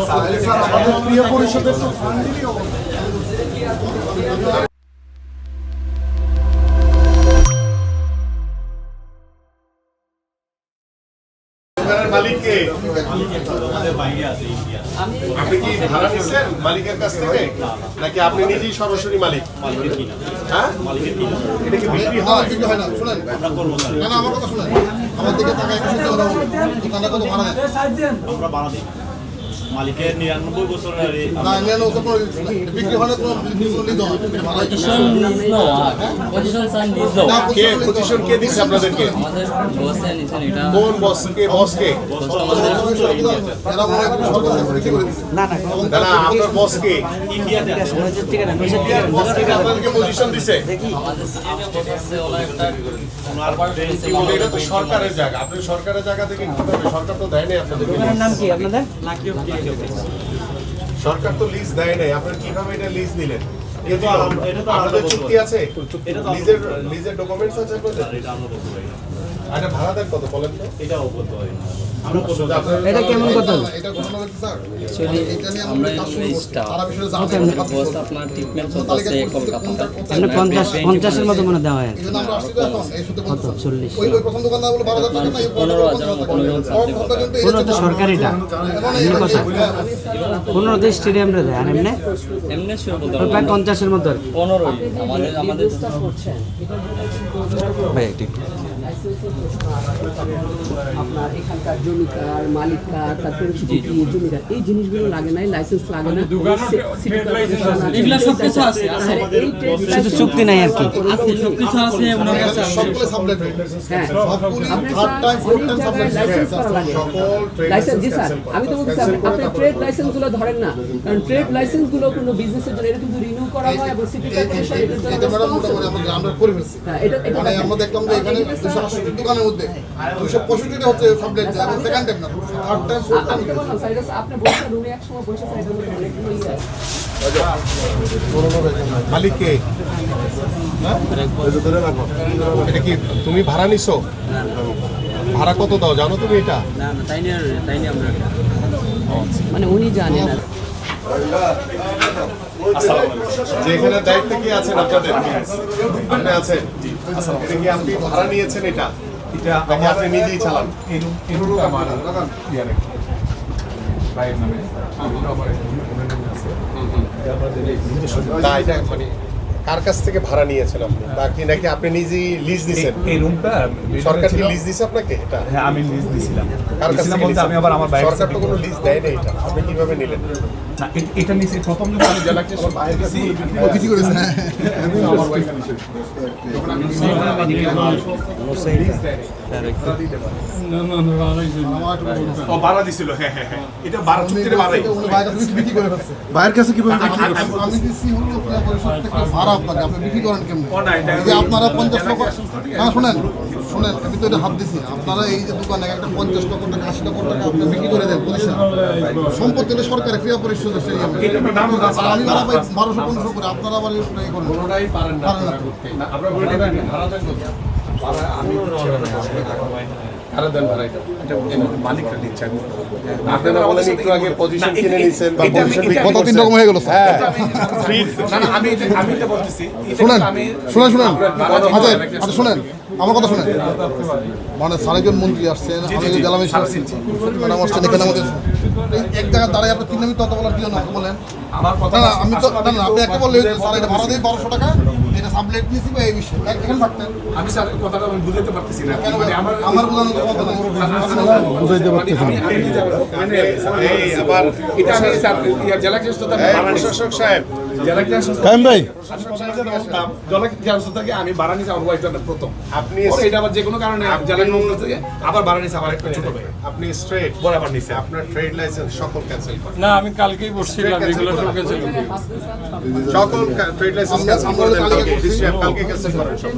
ক্রিয়া পরিষদের তো ফান্ডেরই মালিককে আপনি কি ভাড়া নিচ্ছেন মালিকের কাছ থেকে নাকি আপনি নিজেই সরাসরি মালিক? হ্যাঁ, এটা কি বিক্রি হয়? হয় না। শুনেন, না আমার কথা শুনেন, আমার দিকে টাকা 100 দোকানটা কত ভাড়া দেন? আমরা ভাড়া দিই মালিকের 99 বছরের না 99 বছর বিক্রি হয় না, তো নিতে হয় ভাড়া। কে পজিশন কে দিচ্ছে আপনাদেরকে? কোন বসকে? বসকে এরা মনে হয় সরকার থেকে বিক্রি করে দিচ্ছে। না আপনার বসকে ইন্ডিয়াতে আছে আপনাদেরকে পজিশন দিছে? এটা তো সরকারের জায়গা, আপনি সরকারের জায়গা থেকে কিভাবে? সরকার তো দেয় নাই আপনাদের। নাম কি আপনাদের? সরকার তো লিজ দেয় নাই, আপনারা কিভাবে এটা লিজ নিলেন? আপনাদের চুক্তি আছে? লিজের ডকুমেন্টস আছে আপনাদের? এটা আমরা বলতে পারি না। এটা ভাড়া দেন কত বলেন তো? এটাও বলতে পারি না। এটা কেমন কথা? এটা ঘটনা হচ্ছে স্যার, Actually, এটা নিয়ে আমরা আমরা কাজ শুরু করছি। স্টাফ তারা বিষয়ে বস জানেন আপনার ট্রিটমেন্ট চলতেছে কলকাতাতে মানে 50-50-এর মতো মনে দেওয়া হয়। এই জন্য আমরা আসছি তো এখন এই সূত্রে কত? 40? ওই প্রথম দোকানদার বলে 12,000 টাকা না, এই 15,000 মতো কোনো তো সরকারিটা এমনি কথা 15 স্টেডিয়ামরে দেয় আর এমনি এমনি শুরু বলতে প্রায় 50-এর মতো আর কি। 15 আমাদের ভাই একটু আপনার এখানকার জমিকার মালিকার তারপরে জমিদার এই জিনিসগুলো লাগে নাই, লাইসেন্স লাগে না, এগুলা সবকিছু আছে শুধু চুক্তি নাই আর কি। সবকিছু আছে ওনার কাছে সবগুলো সাবলেট হ্যাঁ সবগুলো আপনার third time fourth time sublet licence করা লাগে। লাইসেন্স জি স্যার, আমি তো বলছি আপনি ট্রেড লাইসেন্স গুলো ধরেন না, কারণ ট্রেড লাইসেন্স গুলো কোনো বিজনেসের জন্য এটা কিন্তু রিনিউ করা হয় এবং সিটি কর্পোরেশন এটার জন্য এটা ম্যাডাম মোটামুটি আমরা করে ফেলছি। হ্যাঁ এটা মানে আমরা দেখলাম যে এখানে 268 দোকানের মধ্যে 265টা হচ্ছে সাবলেট এবং সেকেন্ড টাইম না, থার্ড টাইম ফোর্থ টাইম। আমি তো বললাম স্যার আপনি বলছেন রুমে এক সময় বসে স্যার এগুলো অনেকগুলো ইয়ে আছে। মালিক কে? এটা কি তুমি ভাড়া নিছো? ভাড়া কত দাও জানো তুমি এটা? না তাই নিয়ে আমরা মানে উনি জানেন না। যে এখানে দায়িত্বে কি আছেন আপনাদের? আপনি আছেন? এটা কি আপনি ভাড়া নিয়েছেন এটা? নাকি আপনি নিজেই চালান? না, এটা মানে কার কাছ থেকে ভাড়া নিয়েছেন আপনি? নাকি আপনি নিজেই লিজ দিয়েছেন? এই রুমটা সরকার কি লিজ দিয়েছে আপনাকে এটা? হ্যাঁ আমি লিজ দিছিলাম। কার কাছ থেকে বলতে আমি আবার আমার বাইরে সরকার তো কোনো লিজ দেয় না, এটা আপনি কিভাবে নিলেন? না এটা নিছি প্রথম যখন আমি জেলা কেস বাইরে গেছি বিক্রি করেছে না আমার বাইরে নিছি যখন আমি ও ভাড়া দিছিল। হ্যাঁ হ্যাঁ হ্যাঁ এটা ভাড়া চুক্তিতে ভাড়াই উনি বাইরে থেকে বিক্রি করে ফেলছে। বাইরের কাছে কিভাবে বিক্রি করছে? আমি দিছি হলো ক্রিয়া পরিষদ থেকে ভাড়া আপনাকে, আপনি বিক্রি করেন কেমনে? যে আপনারা 50 লক্ষ, না শুনেন আমি তো এটা হাত দিছি, আপনারা এই যে দোকানে একটা 50 লক্ষ টাকা 80 লক্ষ টাকা আপনি বিক্রি করে দেন প্রতিষ্ঠান সম্পত্তি হলে সরকারের ক্রিয়া পরিষদের সেই এটা নাম আছে। আমি ভাড়া পাই 1200-1500 করে, আপনারা আবার এই করেন কোনোটাই পারেন না পারেন না। আপনারা বলে দেন ভাড়া দেন ভাড়া আমি ভাড়া দেন ভাড়া এটা মালিকরা দিচ্ছে। আপনারা বলেন একটু আগে পজিশন কিনে নিছেন বা পজিশন কত 3 রকম হয়ে গেল স্যার। না না আমি এটা বলতেছি শুনেন আচ্ছা শুনেন আমার কথা শুনেন, মানে সারাজন মন্ত্রী আসছেন, আমি জেলা ম্যাজিস্ট্রেট ম্যাডাম আসছেন, এখানে আমাদের এক জায়গায় দাঁড়ায় আপনি 3 মিনিট কথা বলার কি জন্য বলেন? আমার কথা না আমি তো না আপনি একটা বললেন স্যার এটা ভাড়া দিই 1200 টাকা, এটা সাবলেট নিছি বা এই বিষয় এখানে থাকতেন। আমি স্যার কথাটা আমি বুঝাতে পারতেছি না মানে আমার বোঝানোর কথা না, বুঝাইতে পারতেছি না। এই আবার এটা আমি স্যার জেলা কেস তো প্রশাসক সাহেব জেলা কেস কাইম ভাই আমি ভাড়া নিছি আমার ওয়াইফ প্রথম আপনি এটা আবার যে কোনো কারণে জেলা কেস থেকে আবার ভাড়া নিছি আমার একটা ছোট ভাই আপনি স্ট্রেট বরাবর নিছি আপনার ট্রেড লাইসেন্স সকল ক্যান্সেল করেন। না আমি কালকেই বসছিলাম এগুলো সব ক্যান্সেল করে সকল ট্রেড লাইসেন্স ক্যান্সেল করে দেন, কালকে ক্যান্সেল করেন সব।